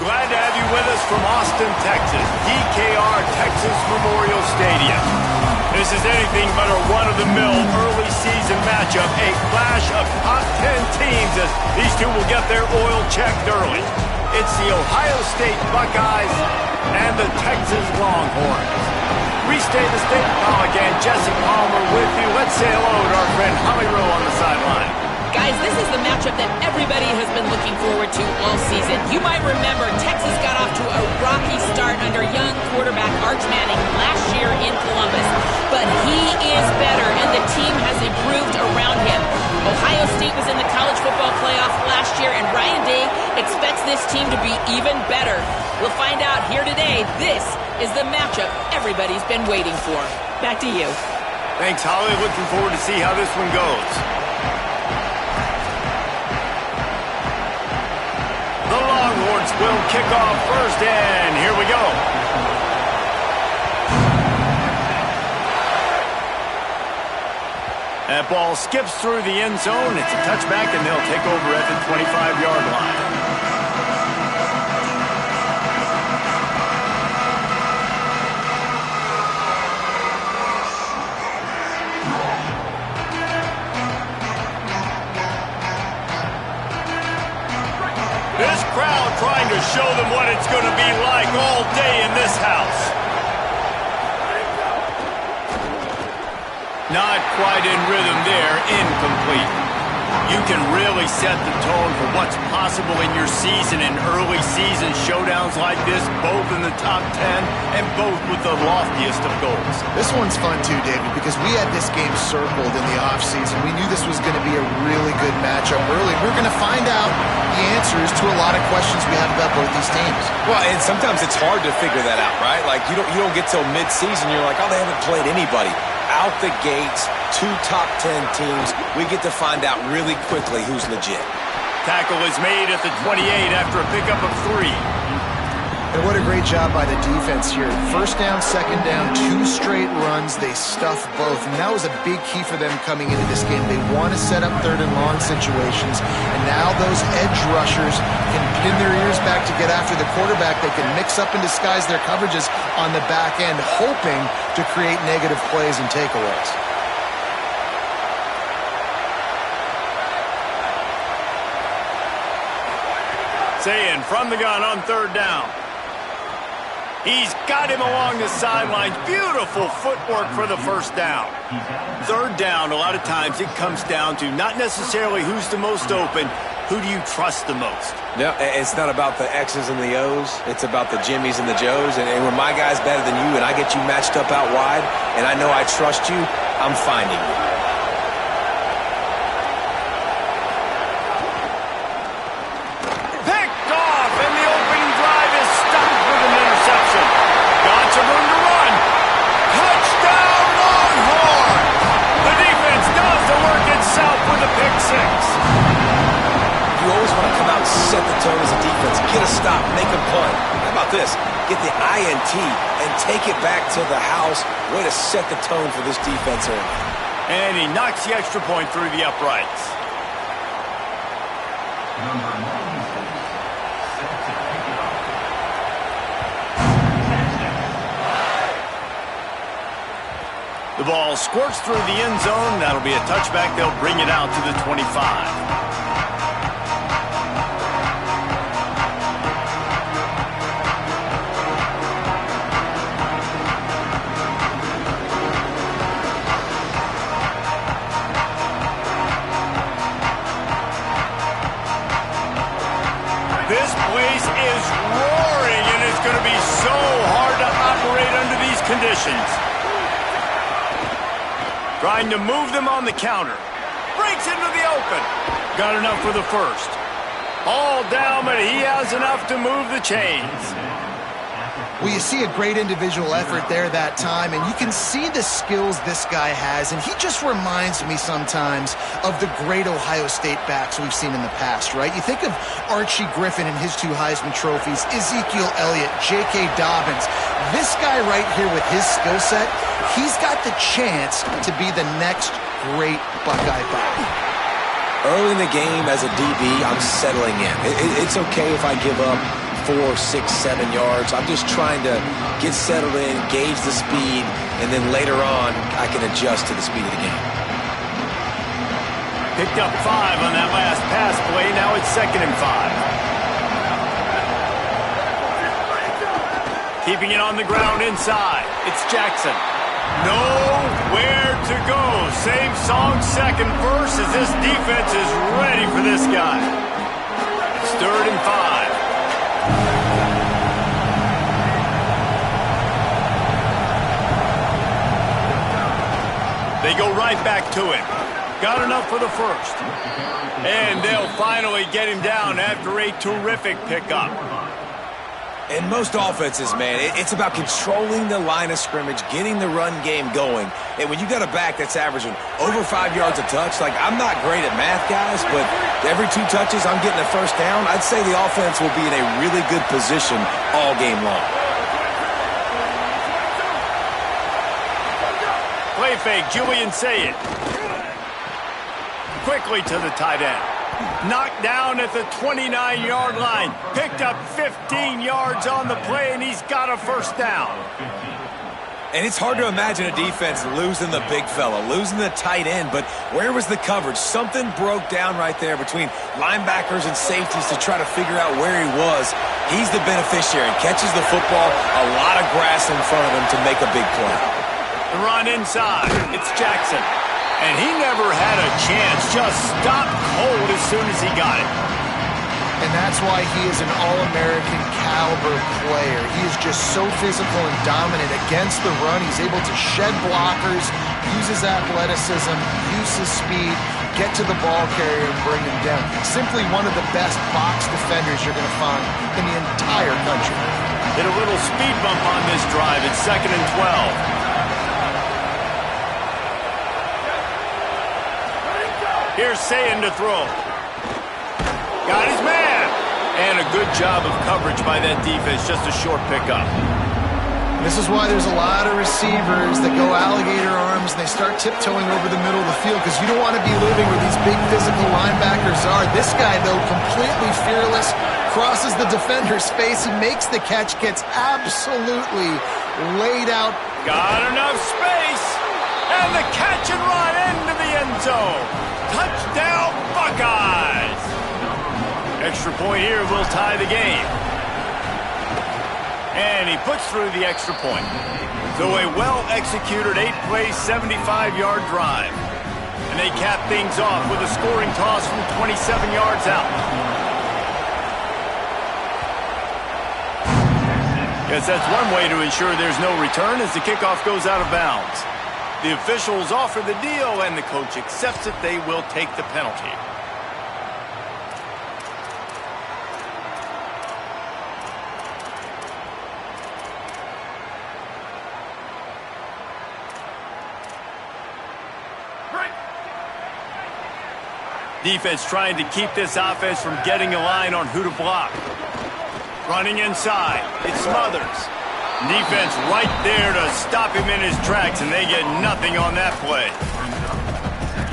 Glad to have you with us from Austin, Texas, DKR Texas Memorial Stadium. This is anything but a run-of-the-mill early season matchup, a clash of top 10 teams as these two will get their oil checked early. It's the Ohio State Buckeyes and the Texas Longhorns. Restate the state, Pollock and Jesse Palmer with you. Let's say hello to our friend Holly Rowe on the sideline. Guys, this is the matchup that everybody has been looking forward to all season. You might remember Texas got off to a rocky start under young quarterback Arch Manning last year in Columbus. But he is better, and the team has improved around him. Ohio State was in the college football playoff last year, and Ryan Day expects this team to be even better. We'll find out here today. This is the matchup everybody's been waiting for. Back to you. Thanks, Holly. Looking forward to see how this one goes. The Longhorns will kick off first, and here we go. That ball skips through the end zone. It's a touchback, and they'll take over at the 25-yard line. This crowd trying to show them what it's going to be like all day in this house. Not quite in rhythm there, incomplete. You can really set the tone for what's possible in your season in early season showdowns like this, both in the top 10 and both with the loftiest of goals. This one's fun too, David, because we had this game circled in the offseason. We knew this was going to be a really good matchup early. We're going to find out the answers to a lot of questions we have about both these teams. Well, and sometimes it's hard to figure that out, right? Like, you don't get till mid-season, you're like, oh, they haven't played anybody. Out the gates, two top 10 teams. We get to find out really quickly who's legit. Tackle is made at the 28 after a pickup of 3. And what a great job by the defense here. First down, second down, 2 straight runs. They stuff both. And that was a big key for them coming into this game. They want to set up third and long situations. And now those edge rushers can pin their ears back to get after the quarterback. They can mix up and disguise their coverages on the back end, hoping to create negative plays and takeaways. Saying from the gun on third down. He's got him along the sidelines. Beautiful footwork for the first down. Third down, a lot of times it comes down to not necessarily who's the most open, who do you trust the most? No, it's not about the X's and the O's. It's about the Jimmies and the Joes. And when my guy's better than you and I get you matched up out wide and I know I trust you, I'm finding you. Picked off, and the opening drive is stopped with an interception. Got some room to run. Touchdown, Longhorns! The defense does the work itself with a pick 6. You always want to come out and set the tone as a defense. Get a stop, make a punt. How about this? Get the INT and take it back to the house. Way to set the tone for this defense early. And he knocks the extra point through the uprights. The ball squirts through the end zone. That'll be a touchback. They'll bring it out to the 25. This place is roaring, and it's going to be so hard to operate under these conditions. Trying to move them on the counter. Breaks into the open. Got enough for the first. All down, but he has enough to move the chains. Well, you see a great individual effort there that time, and you can see the skills this guy has, and he just reminds me sometimes of the great Ohio State backs we've seen in the past, right? You think of Archie Griffin and his 2 Heisman trophies, Ezekiel Elliott, J.K. Dobbins. This guy right here with his skill set, he's got the chance to be the next great Buckeye back. Early in the game as a DB, I'm settling in. It's okay if I give up 4, 6, 7 yards. I'm just trying to get settled in, gauge the speed, and then later on, I can adjust to the speed of the game. Picked up 5 on that last pass play. Now it's 2nd and 5. Keeping it on the ground inside. It's Jackson. Nowhere to go. Same song, second verse, as this defense is ready for this guy. It's 3rd and 5. They go right back to him. Got enough for the first. And they'll finally get him down after a terrific pickup. In most offenses, man, it's about controlling the line of scrimmage, getting the run game going. And when you got a back that's averaging over 5 yards a touch, like, I'm not great at math, guys, but every 2 touches I'm getting a first down, I'd say the offense will be in a really good position all game long. Play fake, Julian Sayed. Quickly to the tight end. Knocked down at the 29-yard line. Picked up 15 yards on the play, and he's got a first down. And it's hard to imagine a defense losing the big fella, losing the tight end, but where was the coverage? Something broke down right there between linebackers and safeties to try to figure out where he was. He's the beneficiary. Catches the football, a lot of grass in front of him to make a big play. The run inside. It's Jackson. And he never had a chance. Just stopped cold as soon as he got it. And that's why he is an All-American caliber player. He is just so physical and dominant against the run. He's able to shed blockers, use his athleticism, use his speed, get to the ball carrier and bring him down. Simply one of the best box defenders you're going to find in the entire country. Hit a little speed bump on this drive. It's 2nd and 12. Here's Sayin to throw. Got his man. And a good job of coverage by that defense. Just a short pickup. This is why there's a lot of receivers that go alligator arms and they start tiptoeing over the middle of the field because you don't want to be living where these big physical linebackers are. This guy, though, completely fearless, crosses the defender's face. He makes the catch, gets absolutely laid out. Got enough space. And the catch and run into the end zone. Touchdown, Buckeyes! Extra point here will tie the game. And he puts through the extra point. So a well-executed 8-play, 75-yard drive. And they cap things off with a scoring toss from 27 yards out. Guess that's one way to ensure there's no return as the kickoff goes out of bounds. The officials offer the deal, and the coach accepts it. They will take the penalty. Defense trying to keep this offense from getting a line on who to block. Running inside. It's Smothers. Defense right there to stop him in his tracks, and they get nothing on that play.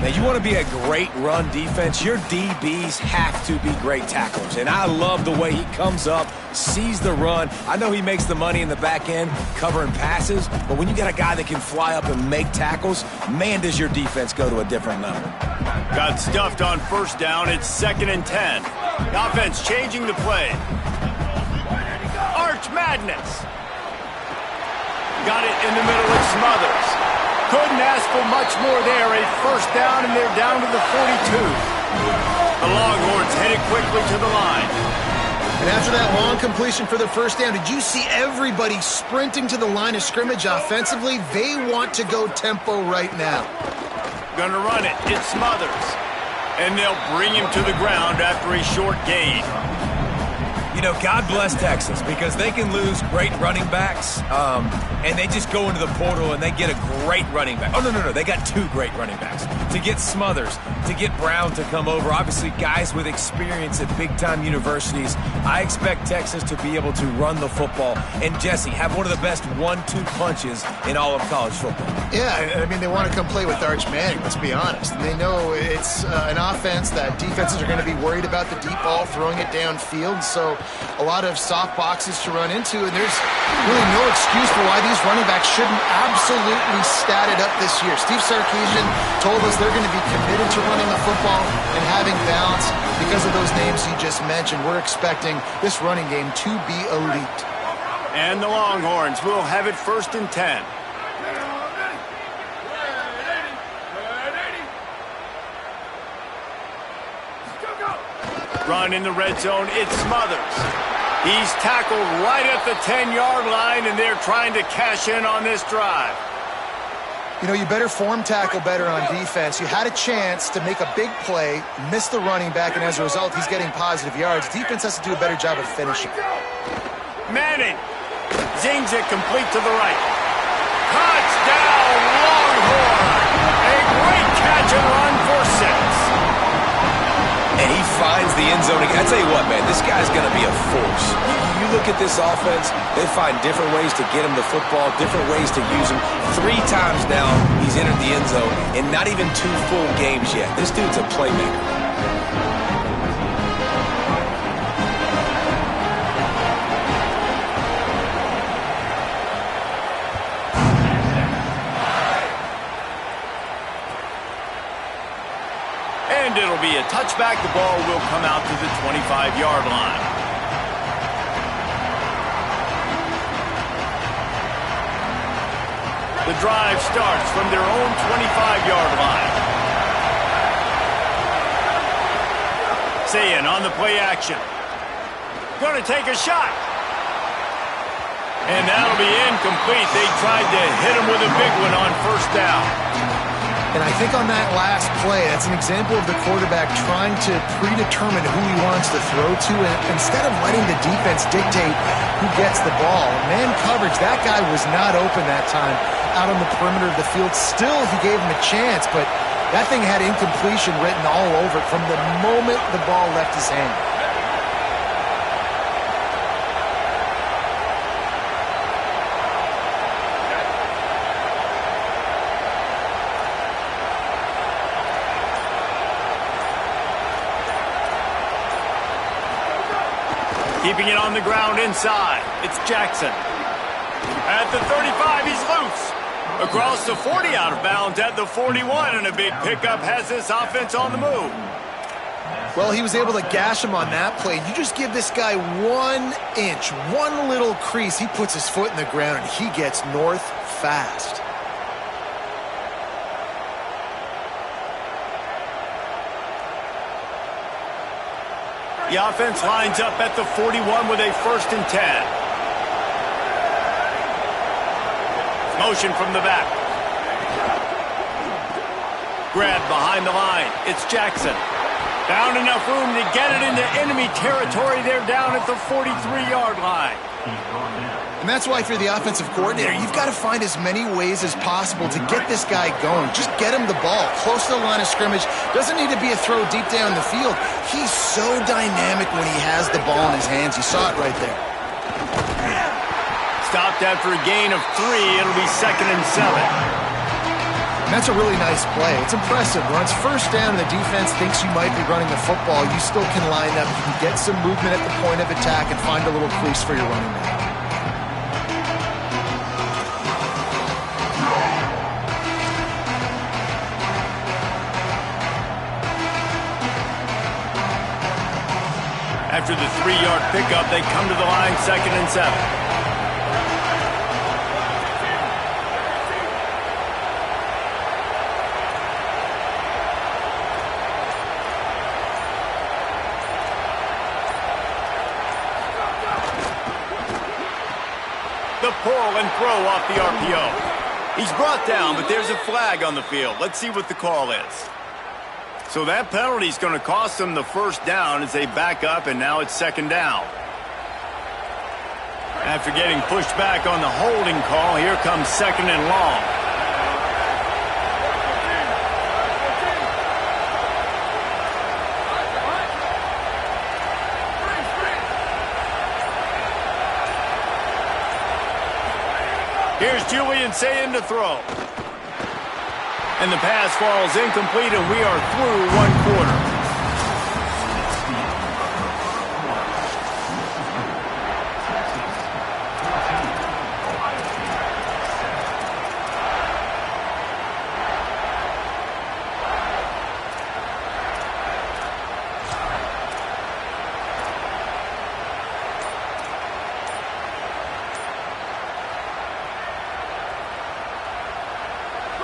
Now, you want to be a great run defense, your DBs have to be great tacklers. And I love the way he comes up, sees the run. I know he makes the money in the back end covering passes, but when you got a guy that can fly up and make tackles, man, does your defense go to a different level. Got stuffed on first down. It's 2nd and 10. The offense changing the play. Arch Madness. Got it in the middle of Smothers. Couldn't ask for much more there. A first down, and they're down to the 42. The Longhorns headed quickly to the line. And after that long completion for the first down, did you see everybody sprinting to the line of scrimmage offensively? They want to go tempo right now. Gonna run it. It's Smothers. And they'll bring him to the ground after a short gain. You know, God bless Texas because they can lose great running backs, and they just go into the portal and they get a great running back. Oh, no. They got 2 great running backs. To get Smothers, to get Brown to come over, obviously guys with experience at big-time universities. I expect Texas to be able to run the football and, Jesse, have one of the best 1-2 punches in all of college football. Yeah, I mean, they want to come play with Arch Manning, let's be honest. And they know it's an offense that defenses are going to be worried about the deep ball, throwing it downfield. So a lot of soft boxes to run into, and there's really no excuse for why these running backs shouldn't absolutely stat it up this year. Steve Sarkisian told us they're going to be committed to running the football and having balance because of those names he just mentioned. We're expecting this running game to be elite. And the Longhorns will have it 1st and 10. Run in the red zone, it's Smothers. He's tackled right at the 10-yard line, and they're trying to cash in on this drive. You know, you better form tackle better on defense. You had a chance to make a big play, miss the running back, and as a result, he's getting positive yards. Defense has to do a better job of finishing. Manning zings it complete to the right. Touchdown, Longhorn! A great catch and run for 6. And he finds the end zone again. I tell you what, man, this guy's going to be a force. You look at this offense, they find different ways to get him the football, different ways to use him. 3 times now he's entered the end zone, and not even 2 full games yet. This dude's a playmaker. And it'll be a touchback. The ball will come out to the 25-yard line. The drive starts from their own 25-yard line. Sayin on the play action. Going to take a shot. And that'll be incomplete. They tried to hit him with a big one on 1st down. And I think on that last play, that's an example of the quarterback trying to predetermine who he wants to throw to, and instead of letting the defense dictate who gets the ball. Man coverage, that guy was not open that time out on the perimeter of the field. Still, he gave him a chance, but that thing had incompletion written all over it from the moment the ball left his hand. Keeping it on the ground inside. It's Jackson. At the 35, he's loose. Across the 40, out of bounds at the 41, and a big pickup has this offense on the move. Well, he was able to gash him on that play. You just give this guy 1 inch, one little crease, he puts his foot in the ground, and he gets north fast. The offense lines up at the 41 with a 1st and 10. Motion from the back. Grab behind the line. It's Jackson. Found enough room to get it into enemy territory. They're down at the 43-yard line. And that's why if you're the offensive coordinator, you've got to find as many ways as possible to get this guy going. Just get him the ball close to the line of scrimmage. Doesn't need to be a throw deep down the field. He's so dynamic when he has the ball in his hands. You saw it right there. Stopped after a gain of 3. It'll be 2nd and 7. And that's a really nice play. It's impressive. When it's 1st down and the defense thinks you might be running the football, you still can line up. You can get some movement at the point of attack and find a little crease for your running back. After the 3-yard pickup, they come to the line 2nd and 7. The pull and throw off the RPO. He's brought down, but there's a flag on the field. Let's see what the call is. So that penalty is going to cost them the 1st down as they back up, and now it's 2nd down. After getting pushed back on the holding call, here comes 2nd and long. Here's Julian Sayin to throw. And the pass falls incomplete, and we are through 1 quarter.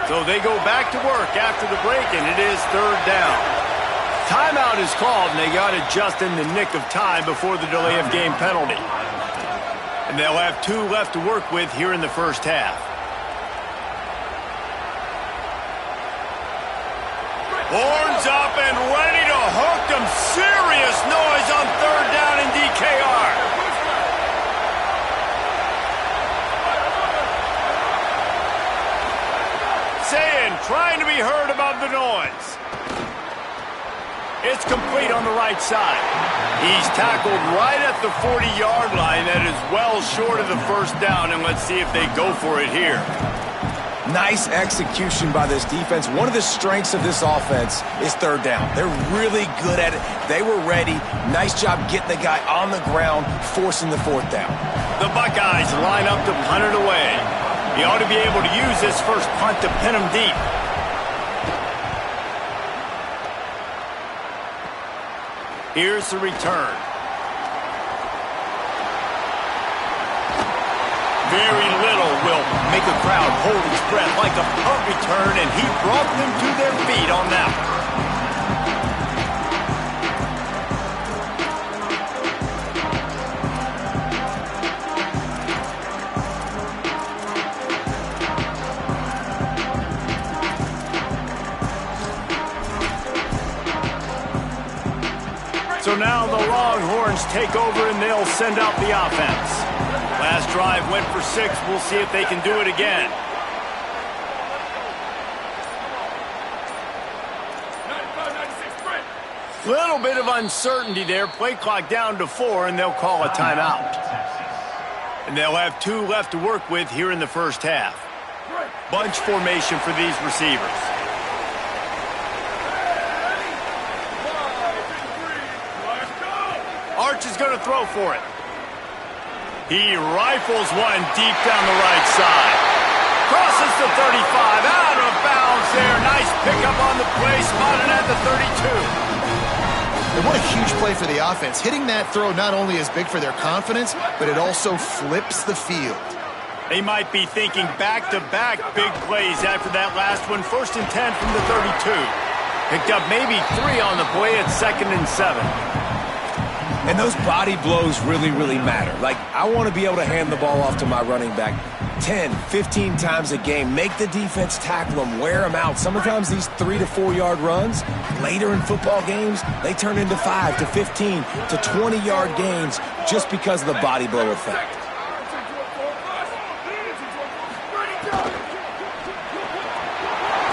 So they go back to work after the break, and it is third down. Timeout is called, and they got it just in the nick of time before the delay of game penalty. And they'll have 2 left to work with here in the first half. Horns up and ready to hook them. Serious noise on third down in DKR. Saying, trying to be heard above the noise. It's complete on the right side. He's tackled right at the 40-yard line. That is well short of the first down, and let's see if they go for it here. Nice execution by this defense. One of the strengths of this offense is third down. They're really good at it. They were ready. Nice job getting the guy on the ground, forcing the fourth down. The Buckeyes line up to punt it away. He ought to be able to use this first punt to pin him deep. Here's the return. Very little will make a crowd hold its breath like a punt return, and he brought them to their feet on that one. So now the Longhorns take over, and they'll send out the offense. Last drive went for 6. We'll see if they can do it again. Little bit of uncertainty there. Play clock down to 4, and they'll call a timeout. And they'll have 2 left to work with here in the first half. Bunch formation for these receivers. Arch is going to throw for it. He rifles one deep down the right side. Crosses the 35, out of bounds there. Nice pickup on the play, spotted at the 32. And what a huge play for the offense. Hitting that throw not only is big for their confidence, but it also flips the field. They might be thinking back-to-back big plays after that last one. 1st and 10 from the 32. Picked up maybe 3 on the play at 2nd and 7. And those body blows really, really matter. Like, I want to be able to hand the ball off to my running back 10, 15 times a game. Make the defense tackle them, wear them out. Sometimes these 3 to 4 yard runs, later in football games, they turn into 5 to 15 to 20-yard gains just because of the body blow effect.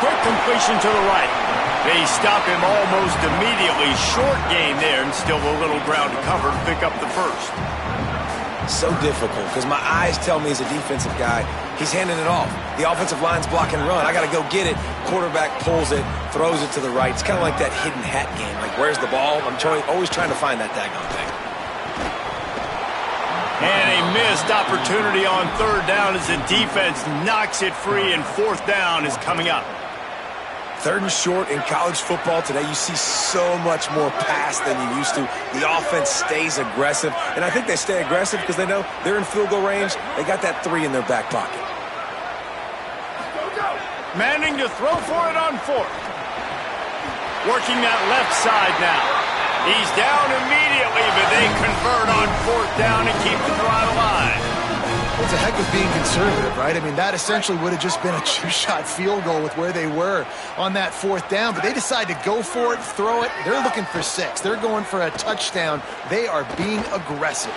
Quick completion to the right. They stop him almost immediately. Short gain there, and still a little ground to cover to pick up the first. So difficult because my eyes tell me as a defensive guy, he's handing it off. The offensive line's block and run. I got to go get it. Quarterback pulls it, throws it to the right. It's kind of like that hidden hat game. Like, where's the ball? I'm always trying to find that daggone thing. And a missed opportunity on third down as the defense knocks it free, and 4th down is coming up. 3rd and short in college football today, you see so much more pass than you used to. The offense stays aggressive, and I think they stay aggressive because they know they're in field goal range. They got that 3 in their back pocket. Manning to throw for it on 4th. Working that left side now. He's down immediately, but they convert on 4th down and keep the drive alive. It's a heck of being conservative, right? I mean, that essentially would have just been a 2-shot field goal with where they were on that 4th down, but they decide to go for it, throw it. They're looking for 6. They're going for a touchdown. They are being aggressive.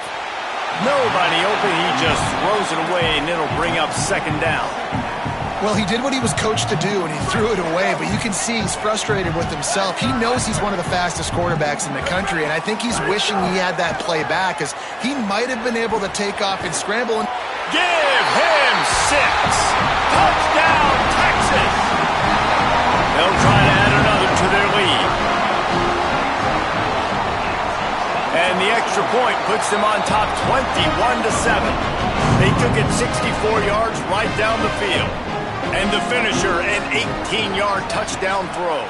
Nobody open. He just throws it away, and it'll bring up 2nd down. Well, he did what he was coached to do, and he threw it away, but you can see he's frustrated with himself. He knows he's one of the fastest quarterbacks in the country, and I think he's wishing he had that play back, as he might have been able to take off and scramble. Give him 6. Touchdown, Texas. They'll try to add another to their lead. And the extra point puts them on top 21-7. They took it 64 yards right down the field. And the finisher, an 18-yard touchdown throw.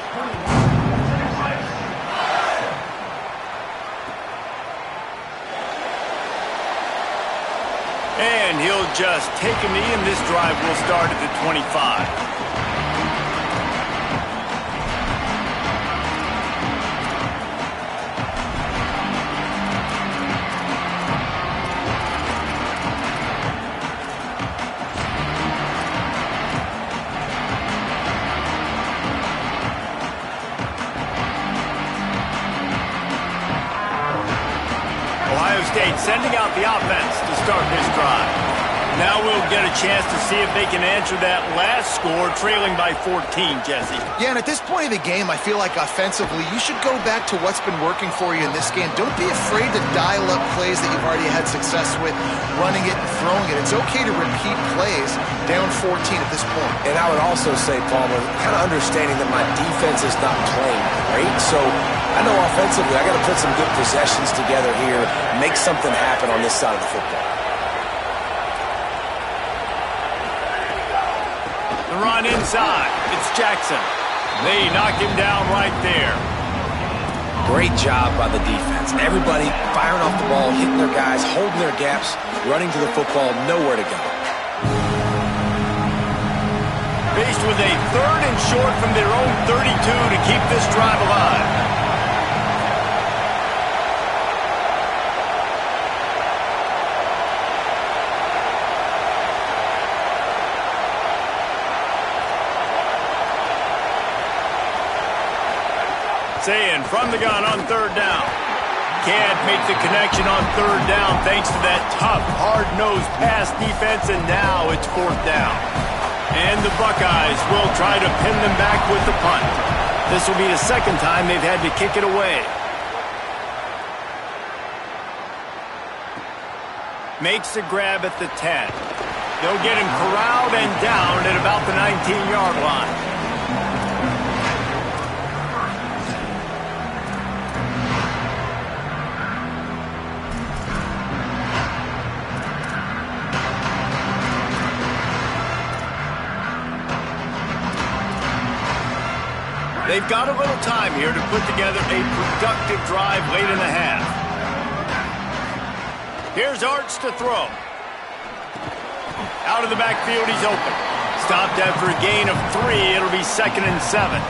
And he'll just take a knee, and this drive will start at the 25. sending out the offense to start this drive. Now we'll get a chance to see if they can answer that last score, trailing by 14, Jesse. Yeah, and at this point of the game, I feel like offensively, you should go back to what's been working for you in this game. Don't be afraid to dial up plays that you've already had success with, running it and throwing it. It's okay to repeat plays down 14 at this point. And I would also say, Palmer, kind of understanding that my defense is not playing great, so I know offensively I got to put some good possessions together here, make something happen on this side of the football. The run inside. It's Jackson. They knock him down right there. Great job by the defense. Everybody firing off the ball, hitting their guys, holding their gaps, running to the football, nowhere to go. Faced with a 3rd and short from their own 32 to keep this drive alive. Saying from the gun on 3rd down. Can't make the connection on 3rd down thanks to that tough, hard-nosed pass defense, and now it's 4th down. And the Buckeyes will try to pin them back with the punt. This will be the 2nd time they've had to kick it away. Makes the grab at the 10. They'll get him corralled and down at about the 19-yard line. They've got a little time here to put together a productive drive late in the half. Here's Arts to throw. Out of the backfield, he's open. Stopped after a gain of 3. It'll be 2nd and 7.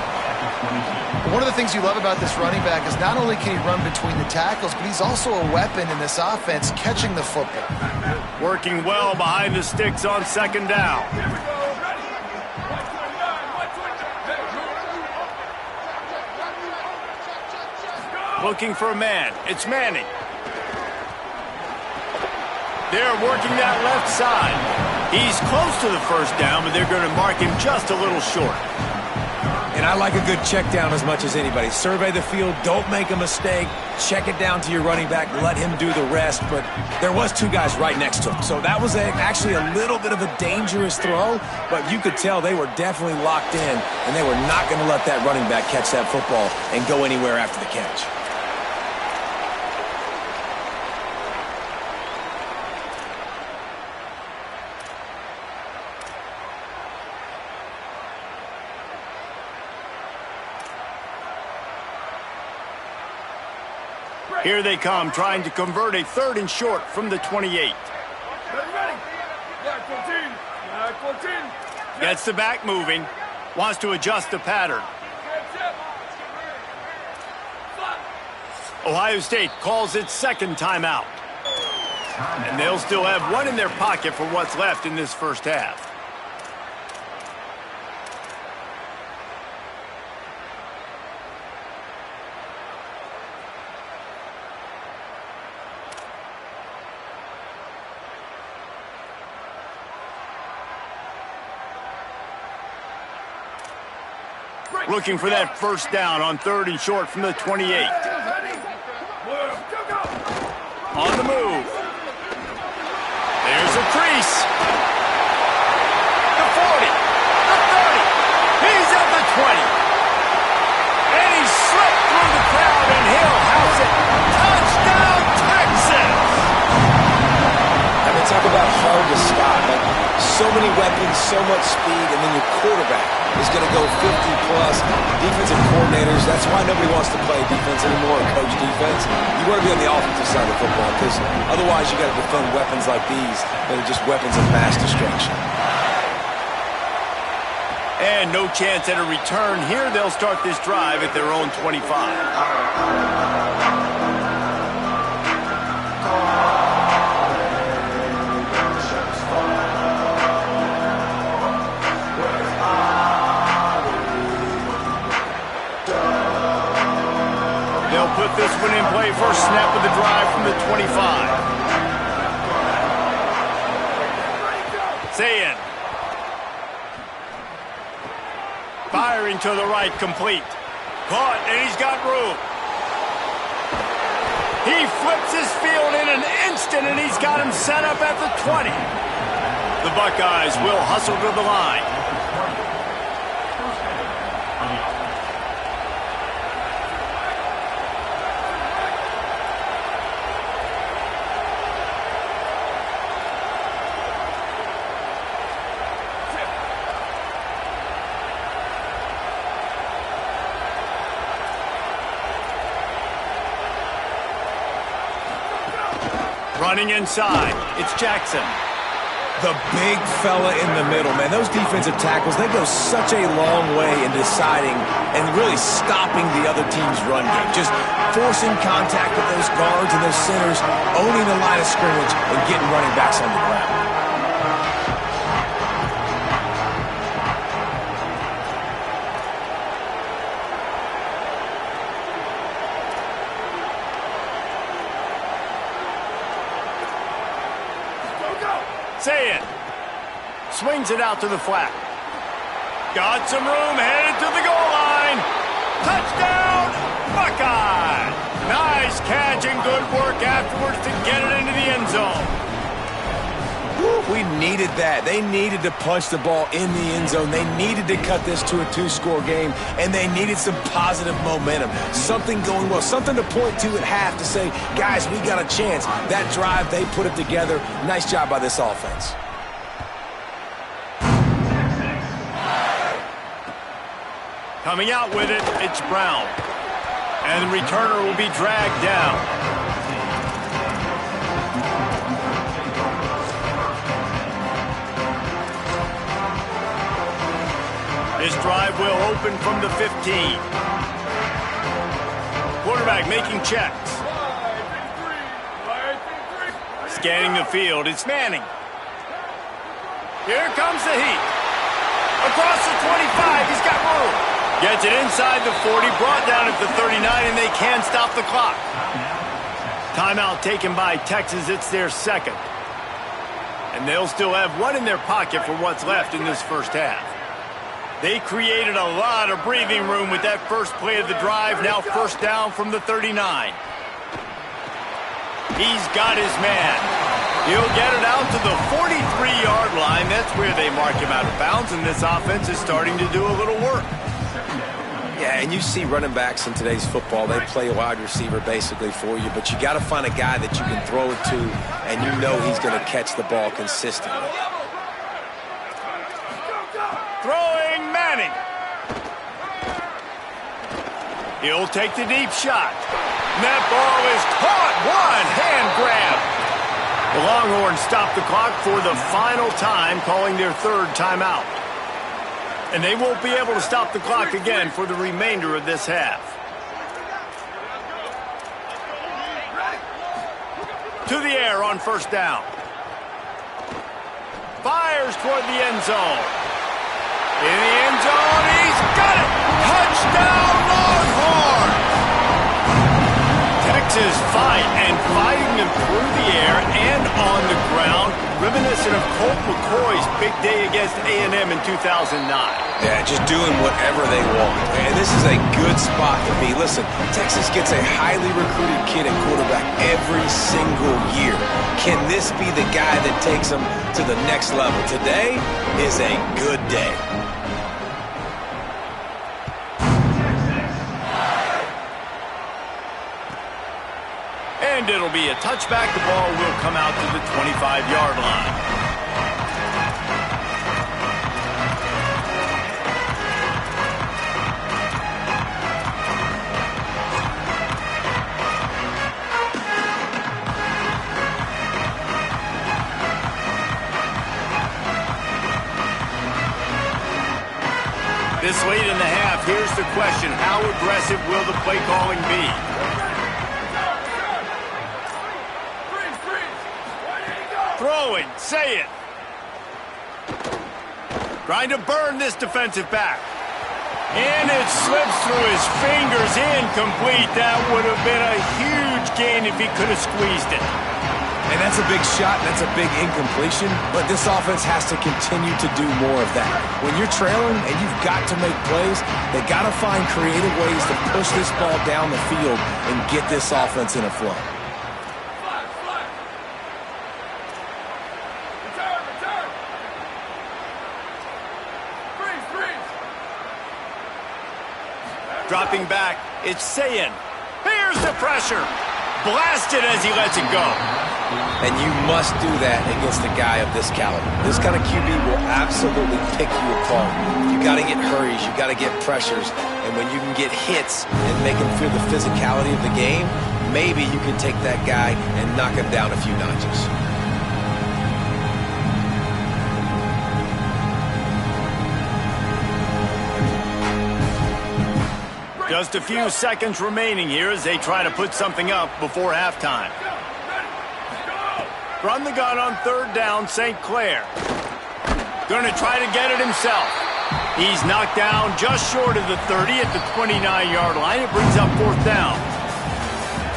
One of the things you love about this running back is not only can he run between the tackles, but he's also a weapon in this offense, catching the football. Working well behind the sticks on 2nd down. Looking for a man. It's Manning. They're working that left side. He's close to the 1st down, but they're going to mark him just a little short. And I like a good check down as much as anybody. Survey the field, don't make a mistake, check it down to your running back, let him do the rest. But there was 2 guys right next to him. So that was actually a little bit of a dangerous throw, but you could tell they were definitely locked in, and they were not going to let that running back catch that football and go anywhere after the catch. Here they come, trying to convert a 3rd and short from the 28. Gets the back moving. Wants to adjust the pattern. Ohio State calls its 2nd timeout. And they'll still have 1 in their pocket for what's left in this 1st half. Looking for that 1st down on 3rd and short from the 28. On the move. There's a crease. The 40. The 30. He's at the 20. And he slipped through the crowd, and he'll house it. Touchdown, Texas! I mean, talk about hard to stop. Like, so many weapons, so much speed, and then your quarterback is going to go 50-plus. Defensive coordinators, that's why nobody wants to play defense anymore or coach defense. You want to be on the offensive side of the football, because otherwise you got to defend weapons like these that are just weapons of mass destruction. And no chance at a return here. They'll start this drive at their own 25. Put this one in play. First snap of the drive from the 25. to the right, complete. Caught, and he's got room. He flips his field in an instant, and he's got him set up at the 20. The Buckeyes will hustle to the line. Running inside, it's Jackson. The big fella in the middle, man. Those defensive tackles, they go such a long way in deciding and really stopping the other team's run game. Just forcing contact with those guards and those centers, owning the line of scrimmage, and getting running backs on the ground. Say it. Swings it out to the flat. Got some room, headed to the goal line. Touchdown, Buckeye. Nice catch and good work afterwards to get it into the end zone. We needed that. They needed to punch the ball in the end zone. They needed to cut this to a 2-score game, and they needed some positive momentum. Something going well, something to point to at half to say, guys, we got a chance. That drive, they put it together. Nice job by this offense. Coming out with it, it's Brown. And the returner will be dragged down. This drive will open from the 15. Quarterback making checks. Scanning the field, it's Manning. Here comes the heat. Across the 25, he's got room. Gets it inside the 40, brought down at the 39, and they can stop the clock. Timeout taken by Texas, it's their second. And they'll still have one in their pocket for what's left in this first half. They created a lot of breathing room with that first play of the drive. Now first down from the 39. He's got his man. He'll get it out to the 43-yard line. That's where they mark him out of bounds, and this offense is starting to do a little work. Yeah, and you see running backs in today's football, they play a wide receiver basically for you, but you got to find a guy that you can throw it to, and you know he's going to catch the ball consistently. Throwing Manning. He'll take the deep shot. And that ball is caught. One hand grab. The Longhorns stop the clock for the final time, calling their third timeout. And they won't be able to stop the clock again for the remainder of this half. To the air on first down. Fires toward the end zone. In the end zone, he's got it! Touchdown, Longhorns! Texas fighting them through the air and on the ground, reminiscent of Colt McCoy's big day against A&M in 2009. Yeah, just doing whatever they want. And this is a good spot to be. Listen, Texas gets a highly recruited kid at quarterback every single year. Can this be the guy that takes them to the next level? Today is a good day. And it'll be a touchback. The ball will come out to the 25-yard line. This late in the half, here's the question. How aggressive will the play calling be? Throwing, say it. Trying to burn this defensive back. And it slips through his fingers, incomplete. That would have been a huge gain if he could have squeezed it. And that's a big shot, and that's a big incompletion, but this offense has to continue to do more of that. When you're trailing and you've got to make plays, they got to find creative ways to push this ball down the field and get this offense in a flow. Dropping back, it's Sayin. Here's the pressure. Blasted as he lets it go. And you must do that against a guy of this caliber. This kind of QB will absolutely pick you apart. You got to get hurries, you got to get pressures, and when you can get hits and make him feel the physicality of the game, maybe you can take that guy and knock him down a few notches. Just a few seconds remaining here as they try to put something up before halftime. Run the gun on third down, St. Clair. Going to try to get it himself. He's knocked down just short of the 30 at the 29-yard line. It brings up fourth down.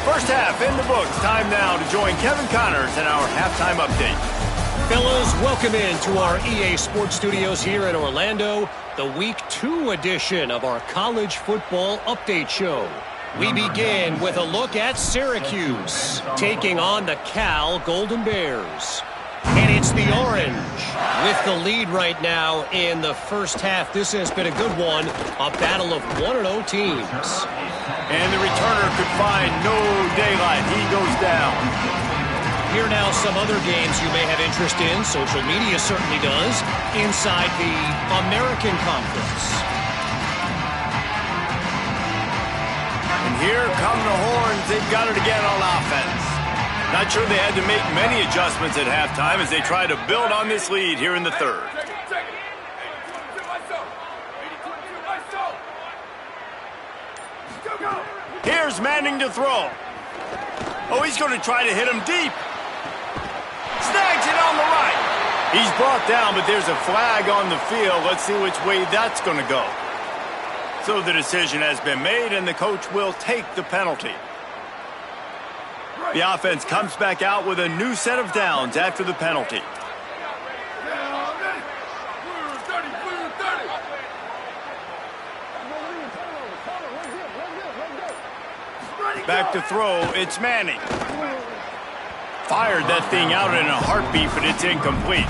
First half in the books. Time now to join Kevin Connors in our halftime update. Fellas, welcome into our EA Sports Studios here in Orlando, the Week 2 edition of our College Football Update Show. We begin with a look at Syracuse, taking on the Cal Golden Bears. And it's the Orange with the lead right now in the first half. This has been a good one, a battle of 1-0 teams. And the returner could find no daylight. He goes down. Here now some other games you may have interest in. Social media certainly does. Inside the American Conference. And here come the Horns. They've got it again on offense. Not sure they had to make many adjustments at halftime as they try to build on this lead here in the third. Here's Manning to throw. Oh, he's going to try to hit him deep. Snags it on the right. He's brought down, but there's a flag on the field. Let's see which way that's going to go. So the decision has been made, and the coach will take the penalty. The offense comes back out with a new set of downs after the penalty. Back to throw, it's Manning. Fired that thing out in a heartbeat, but it's incomplete.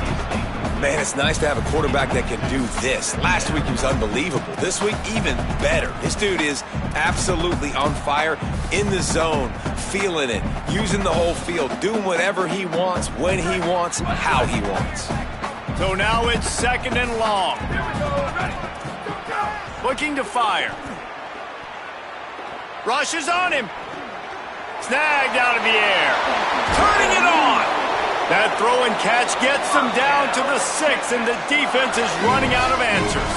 Man, it's nice to have a quarterback that can do this. Last week he was unbelievable. This week, even better. This dude is absolutely on fire, in the zone, feeling it, using the whole field, doing whatever he wants, when he wants, how he wants. So now it's second and long. Looking to fire. Rushes on him. Snagged out of the air. Turning it on. That throw and catch gets them down to the 6, and the defense is running out of answers.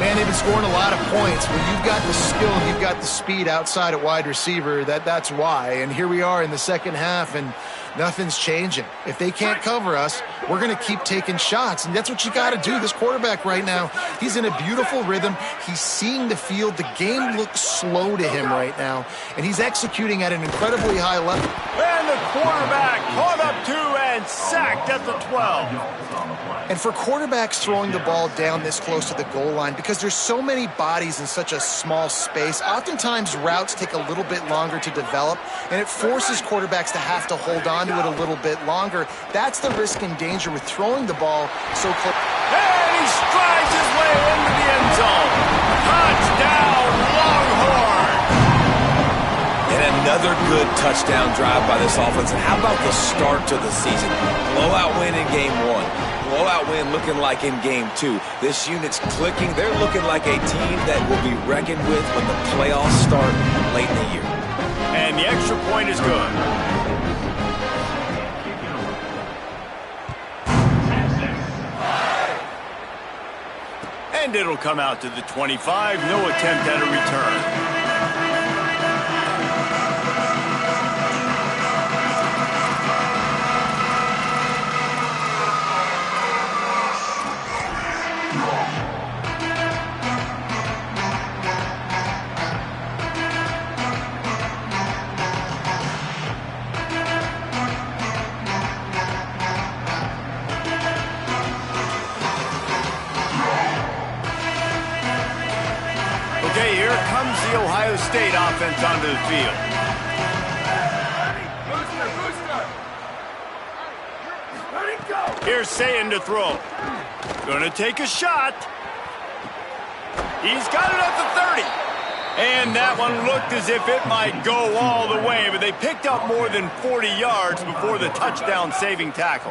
Man, they've been scoring a lot of points. When you've got the skill, you've got the speed outside at wide receiver, that's why. And here we are in the second half, and nothing's changing. If they can't cover us, we're going to keep taking shots, and that's what you got to do. This quarterback right now, he's in a beautiful rhythm. He's seeing the field. The game looks slow to him right now, and he's executing at an incredibly high level. And the quarterback caught up to and sacked at the 12. And for quarterbacks throwing the ball down this close to the goal line, because there's so many bodies in such a small space, oftentimes routes take a little bit longer to develop, and it forces quarterbacks to have to hold on to it a little bit longer. That's the risk and danger with throwing the ball so close. And he strides his way into the end zone. Touchdown, Longhorn! And another good touchdown drive by this offense. And how about the start to the season? Blowout win in game 1. Blowout win looking like in game 2. This unit's clicking. They're looking like a team that will be reckoned with when the playoffs start late in the year. And the extra point is good. And it'll come out to the 25. No attempt at a return. the Ohio State offense onto the field. Here's Sayin to throw. Gonna take a shot. He's got it at the 30. And that one looked as if it might go all the way, but they picked up more than 40 yards before the touchdown-saving tackle.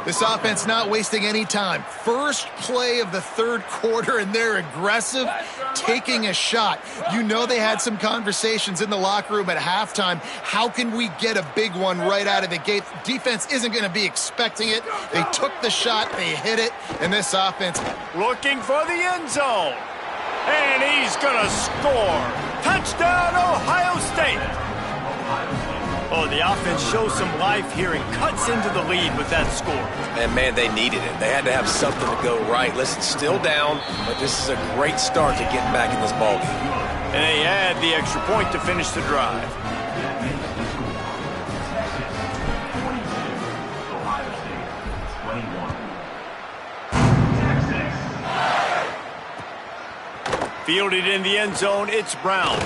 This offense not wasting any time. First play of the third quarter, and they're aggressive, taking a shot. You know they had some conversations in the locker room at halftime. How can we get a big one right out of the gate? Defense isn't going to be expecting it. They took the shot, they hit it, and this offense looking for the end zone. And he's going to score. Touchdown, Ohio State. Oh, the offense shows some life here and cuts into the lead with that score. And, man, they needed it. They had to have something to go right. Listen, still down, but this is a great start to getting back in this ballgame. And they add the extra point to finish the drive. Fielded in the end zone, it's Brown.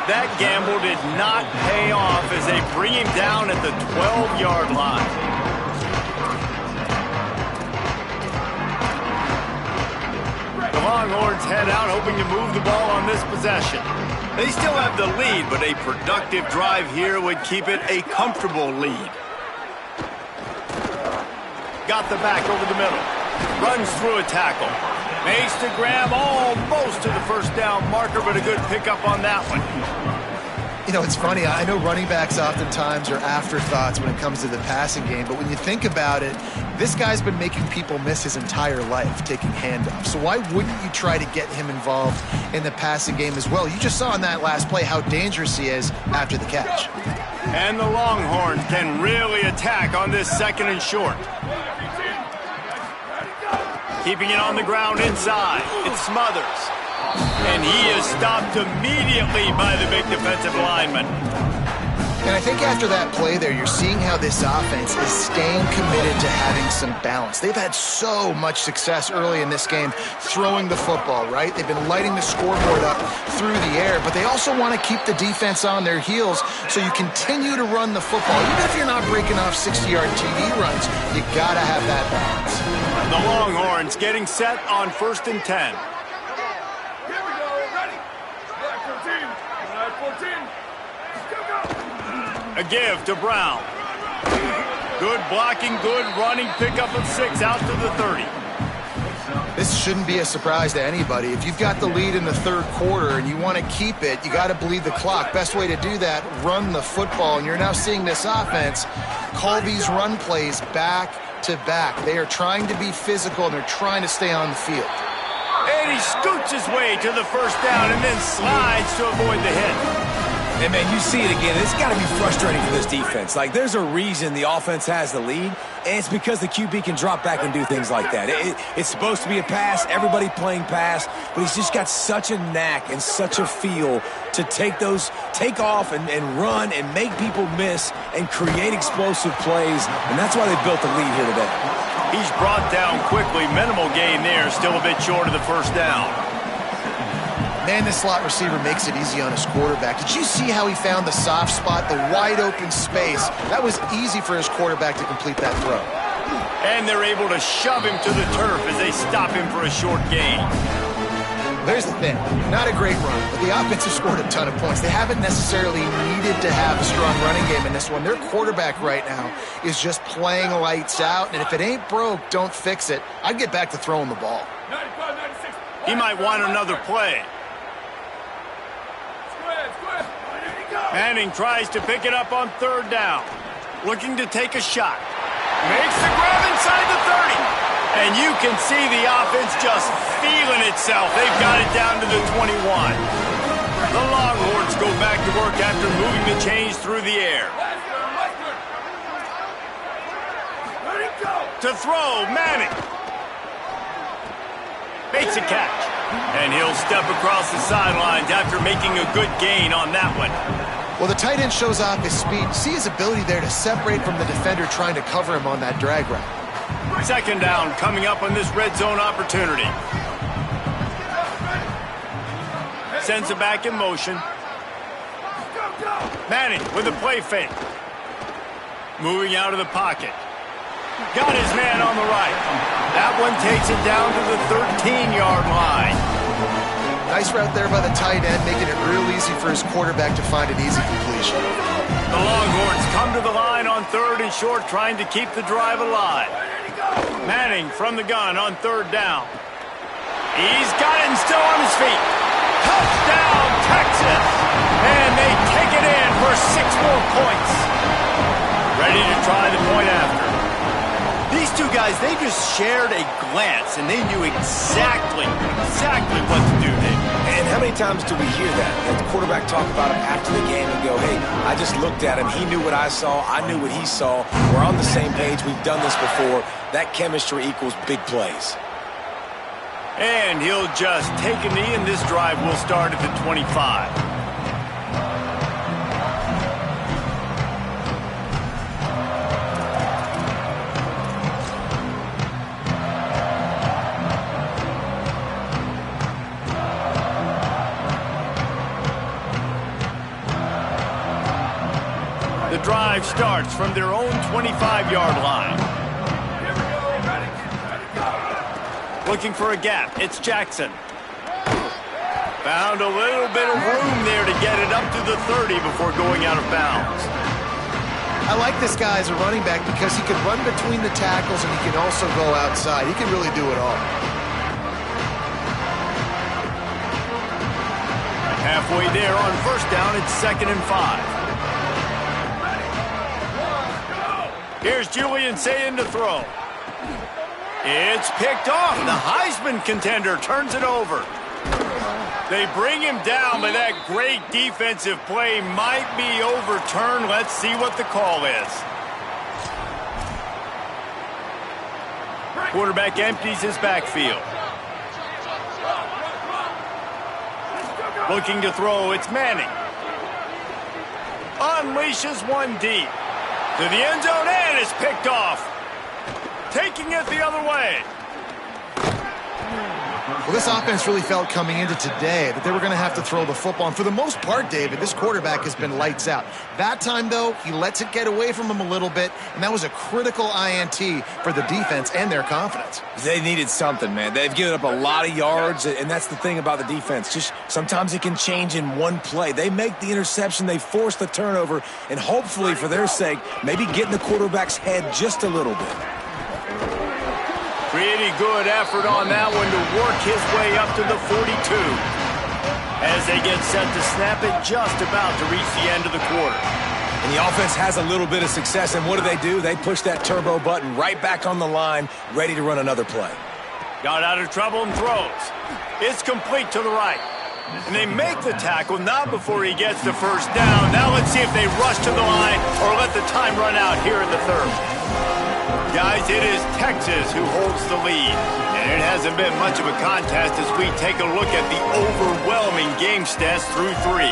That gamble did not pay off as they bring him down at the 12-yard line. The Longhorns head out hoping to move the ball on this possession. They still have the lead, but a productive drive here would keep it a comfortable lead. Got the back over the middle. Runs through a tackle. Makes the grab almost to the first down marker, but a good pickup on that one. You know, it's funny. I know running backs oftentimes are afterthoughts when it comes to the passing game, but when you think about it, this guy's been making people miss his entire life taking handoffs. So why wouldn't you try to get him involved in the passing game as well? You just saw in that last play how dangerous he is after the catch. And the Longhorns can really attack on this second and short. Keeping it on the ground inside. It's Smothers. And he is stopped immediately by the big defensive lineman. And I think after that play there, you're seeing how this offense is staying committed to having some balance. They've had so much success early in this game throwing the football, right? They've been lighting the scoreboard up through the air, but they also want to keep the defense on their heels, so you continue to run the football. Even if you're not breaking off 60-yard TV runs, you got to have that balance. The Longhorns getting set on 1st and 10. A give to Brown. Good blocking, good running, pickup of 6 out to the 30. This shouldn't be a surprise to anybody. If you've got the lead in the third quarter and you want to keep it, you got to bleed the clock. Best way to do that, run the football. And you're now seeing this offense call these run plays back to back. They are trying to be physical and they're trying to stay on the field. And he scoots his way to the first down and then slides to avoid the hit. And, man, you see it again. It's got to be frustrating for this defense. Like, there's a reason the offense has the lead, and it's because the QB can drop back and do things like that. It's supposed to be a pass, everybody playing pass, but he's just got such a knack and such a feel to take off and run and make people miss and create explosive plays, and that's why they built the lead here today. He's brought down quickly. Minimal gain there, still a bit short of the first down. Man, this slot receiver makes it easy on his quarterback. Did you see how he found the soft spot, the wide open space? That was easy for his quarterback to complete that throw. And they're able to shove him to the turf as they stop him for a short gain. There's the thing. Not a great run, but the offense has scored a ton of points. They haven't necessarily needed to have a strong running game in this one. Their quarterback right now is just playing lights out, and if it ain't broke, don't fix it. I'd get back to throwing the ball. He might want another play. Manning tries to pick it up on 3rd down. Looking to take a shot. Makes the grab inside the 30. And you can see the offense just feeling itself. They've got it down to the 21. The Longhorns go back to work after moving the chains through the air. To throw, Manning. Makes a catch. And he'll step across the sidelines after making a good gain on that one. Well, the tight end shows off his speed. See his ability there to separate from the defender trying to cover him on that drag route. 2nd down coming up on this red zone opportunity. Sends it back in motion. Manning with a play fake. Moving out of the pocket. Got his man on the right. That one takes it down to the 13-yard line. Nice route there by the tight end, making it real easy for his quarterback to find an easy completion. The Longhorns come to the line on 3rd and short, trying to keep the drive alive. Manning from the gun on 3rd down. He's got it and still on his feet. Touchdown, Texas! And they take it in for 6 more points. Ready to try the point after. These two guys, they just shared a glance, and they knew exactly what to do there. And how many times do we hear that? The quarterback talk about him after the game and go, hey, I just looked at him. He knew what I saw. I knew what he saw. We're on the same page. We've done this before. That chemistry equals big plays. And he'll just take a knee, and this drive will start at the 25. The drive starts from their own 25-yard line. Looking for a gap. It's Jackson. Found a little bit of room there to get it up to the 30 before going out of bounds. I like this guy as a running back because he can run between the tackles and he can also go outside. He can really do it all. Halfway there on 1st down, it's 2nd and 5. Here's Julian Sayin to throw. It's picked off. The Heisman contender turns it over. They bring him down, but that great defensive play might be overturned. Let's see what the call is. Quarterback empties his backfield. Looking to throw, it's Manning. Unleashes one deep. To the end zone, and it's picked off. Taking it the other way. Well, this offense really felt coming into today that they were going to have to throw the football. And for the most part, David, this quarterback has been lights out. That time, though, he lets it get away from him a little bit, and that was a critical INT for the defense and their confidence. They needed something, man. They've given up a lot of yards, and that's the thing about the defense. Just sometimes it can change in one play. They make the interception, they force the turnover, and hopefully, for their sake, maybe get in the quarterback's head just a little bit. Pretty good effort on that one to work his way up to the 42. As they get set to snap it, just about to reach the end of the quarter. And the offense has a little bit of success, and what do? They push that turbo button right back on the line, ready to run another play. Got out of trouble and throws. It's complete to the right. And they make the tackle, not before he gets the 1st down. Now let's see if they rush to the line or let the time run out here in the 3rd. Guys, it is Texas who holds the lead. And it hasn't been much of a contest as we take a look at the overwhelming game stats through 3.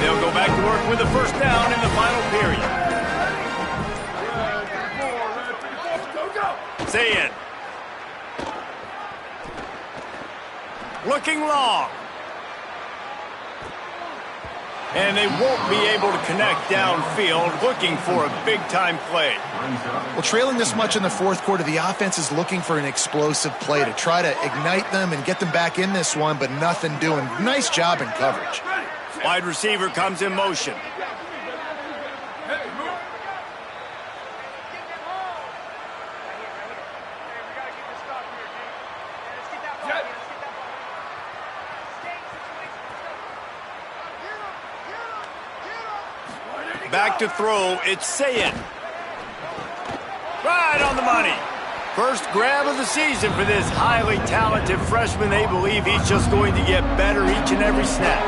They'll go back to work with the 1st down in the final period. Sayin. Looking long. And they won't be able to connect downfield, looking for a big-time play. Well, trailing this much in the 4th quarter, the offense is looking for an explosive play to try to ignite them and get them back in this one, but nothing doing. Nice job in coverage. Wide receiver comes in motion. Back to throw, it's Sayin. Right on the money. First grab of the season for this highly talented freshman. They believe he's just going to get better each and every snap.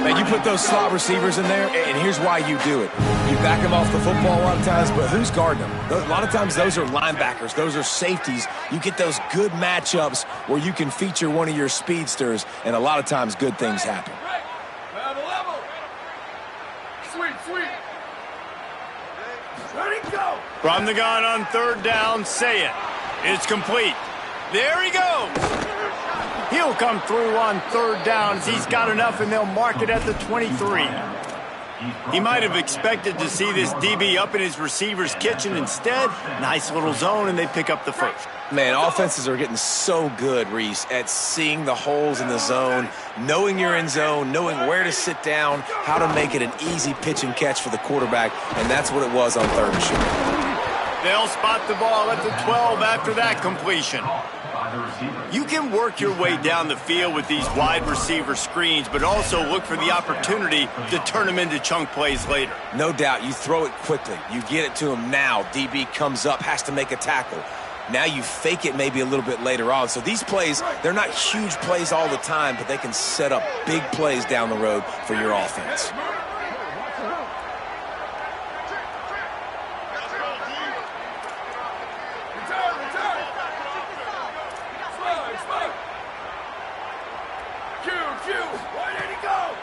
Man, you put those slot receivers in there, and here's why you do it. You back them off the football a lot of times, but who's guarding them? A lot of times those are linebackers. Those are safeties. You get those good matchups where you can feature one of your speedsters, and a lot of times good things happen. From the gun on third down, say it. It's complete. There he goes. He'll come through on third down as he's got enough, and they'll mark it at the 23. He might have expected to see this DB up in his receiver's kitchen. Instead, nice little zone, and they pick up the first. Man, offenses are getting so good, Reese, at seeing the holes in the zone, knowing you're in zone, knowing where to sit down, how to make it an easy pitch and catch for the quarterback, and that's what it was on third and short. They'll spot the ball at the 12 after that completion. You can work your way down the field with these wide receiver screens, but also look for the opportunity to turn them into chunk plays later. No doubt, you throw it quickly. You get it to him now. DB comes up, has to make a tackle. Now you fake it maybe a little bit later on. So these plays, they're not huge plays all the time, but they can set up big plays down the road for your offense.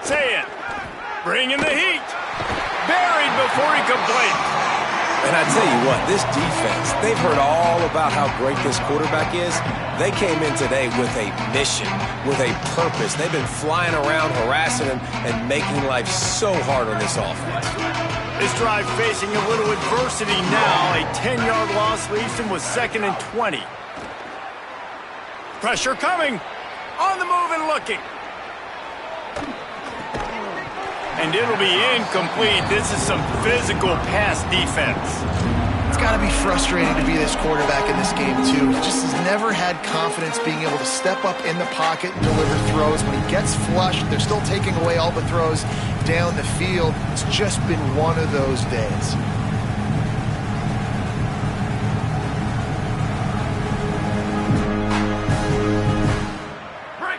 Say it. Bring in the heat. Buried before he could blink. And I tell you what, this defense, they've heard all about how great this quarterback is. They came in today with a mission, with a purpose. They've been flying around, harassing him, and making life so hard on this offense. This drive facing a little adversity now. A 10-yard loss leaves him with 2nd and 20. Pressure coming. On the move and looking. And it'll be incomplete. This is some physical pass defense. It's got to be frustrating to be this quarterback in this game, too. He just has never had confidence being able to step up in the pocket and deliver throws. When he gets flushed, they're still taking away all the throws down the field. It's just been one of those days.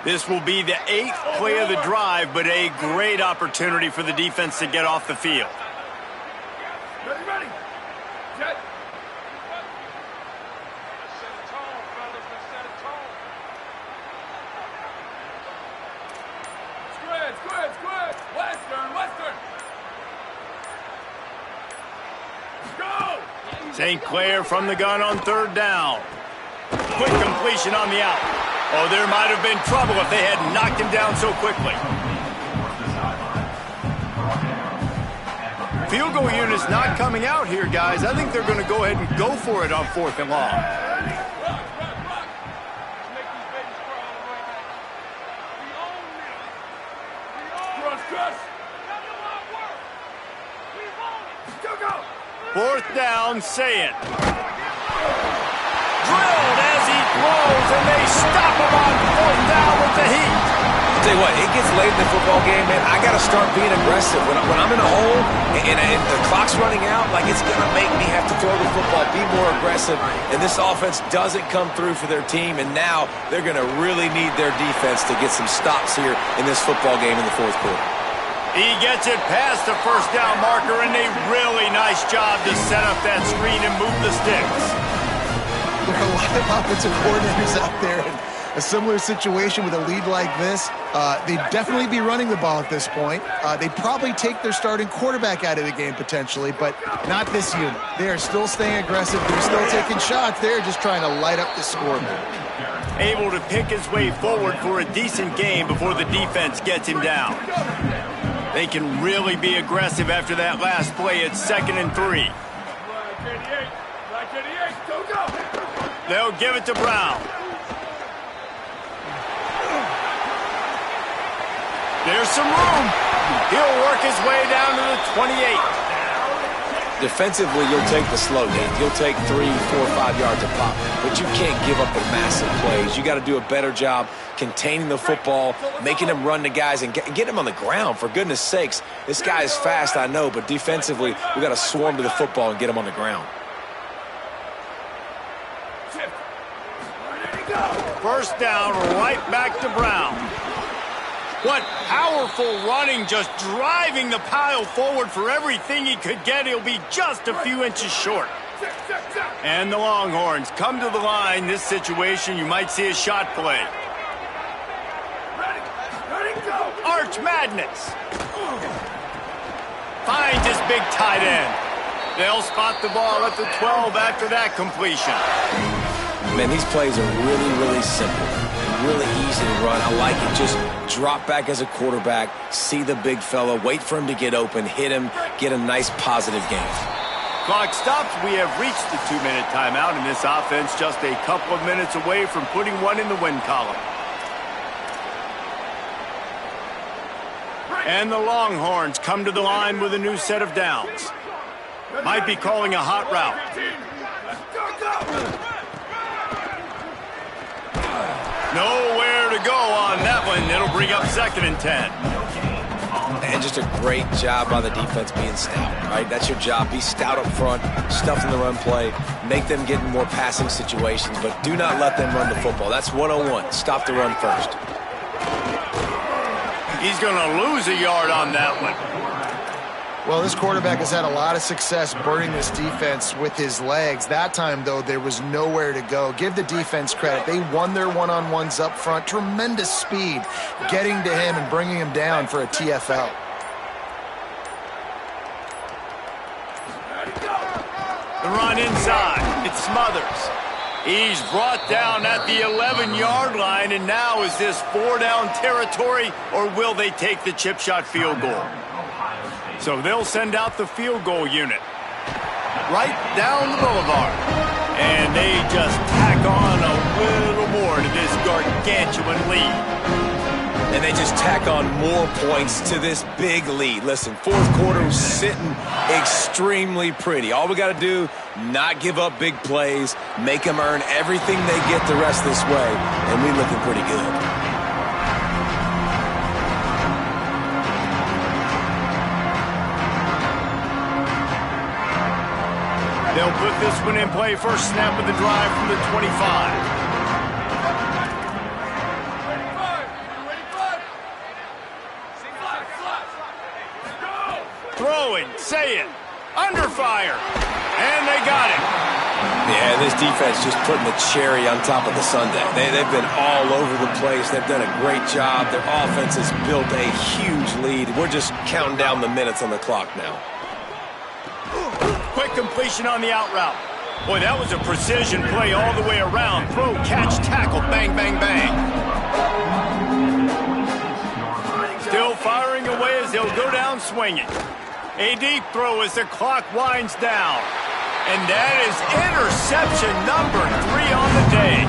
This will be the 8th play of the drive, but a great opportunity for the defense to get off the field. Ready. Jet. Squid. Western. Go! St. Clair from the gun on third down. Quick completion on the out. Oh, there might have been trouble if they had knocked him down so quickly. Field goal unit's not coming out here, guys. I think they're going to go ahead and go for it on 4th and long. Fourth down, say it. Drilled as he throws, and they stop him on 4th down with the heat. I'll tell you what, it gets late in the football game, man. I got to start being aggressive. When I'm in a hole and the clock's running out, like it's going to make me have to throw the football, be more aggressive. And this offense doesn't come through for their team, and now they're going to really need their defense to get some stops here in this football game in the 4th quarter. He gets it past the first down marker, and a really nice job to set up that screen and move the sticks. There are a lot of offensive coordinators out there in a similar situation with a lead like this. They'd definitely be running the ball at this point. They'd probably take their starting quarterback out of the game potentially, but not this unit. They are still staying aggressive. They're still taking shots. They're just trying to light up the scoreboard. Able to pick his way forward for a decent game before the defense gets him down. They can really be aggressive after that last play at 2nd and 3. They'll give it to Brown. There's some room. He'll work his way down to the 28. Defensively, you'll take the slow gains. You'll take 3, 4, 5 yards a pop, but you can't give up the massive plays. You got to do a better job containing the football, making them run to guys, and get him on the ground. For goodness sakes, this guy is fast, I know, but defensively, we got to swarm to the football and get him on the ground. First down, right back to Brown. What powerful running, just driving the pile forward for everything he could get. He'll be just a few inches short. And the Longhorns come to the line. This situation, you might see a shot play. Arch Madness. Finds his big tight end. They'll spot the ball at the 12 after that completion. Man, these plays are really, really simple. Really easy to run. I like it. Just drop back as a quarterback, see the big fella, wait for him to get open, hit him, get a nice positive gain. Clock stops. We have reached the 2-minute timeout, and this offense just a couple of minutes away from putting one in the win column. And the Longhorns come to the line with a new set of downs. Might be calling a hot route. Nowhere to go on that one. It'll bring up 2nd and 10. And just a great job by the defense being stout, right? That's your job. Be stout up front, stuff in the run play, make them get in more passing situations, but do not let them run the football. That's 101. Stop the run first. He's going to lose a yard on that one. Well, this quarterback has had a lot of success burning this defense with his legs. That time, though, there was nowhere to go. Give the defense credit. They won their one-on-ones up front. Tremendous speed getting to him and bringing him down for a TFL. The run inside. It's Smothers. He's brought down at the 11-yard line, and now is this 4-down territory, or will they take the chip shot field goal? So they'll send out the field goal unit right down the boulevard. And they just tack on a little more to this gargantuan lead. And they just tack on more points to this big lead. Listen, 4th quarter was sitting extremely pretty. All we got to do, not give up big plays, make them earn everything they get the rest of this way, and we're looking pretty good. They'll put this one in play. First snap of the drive from the 25. Throwing, say it, under fire, and they got it. Yeah, this defense just putting the cherry on top of the sundae. They've been all over the place. They've done a great job. Their offense has built a huge lead. We're just counting down the minutes on the clock now. Quick completion on the out route. Boy, that was a precision play all the way around. Throw, catch, tackle, bang, bang, bang. Still firing away as they'll go down swinging. A deep throw as the clock winds down. And that is interception number 3 on the day.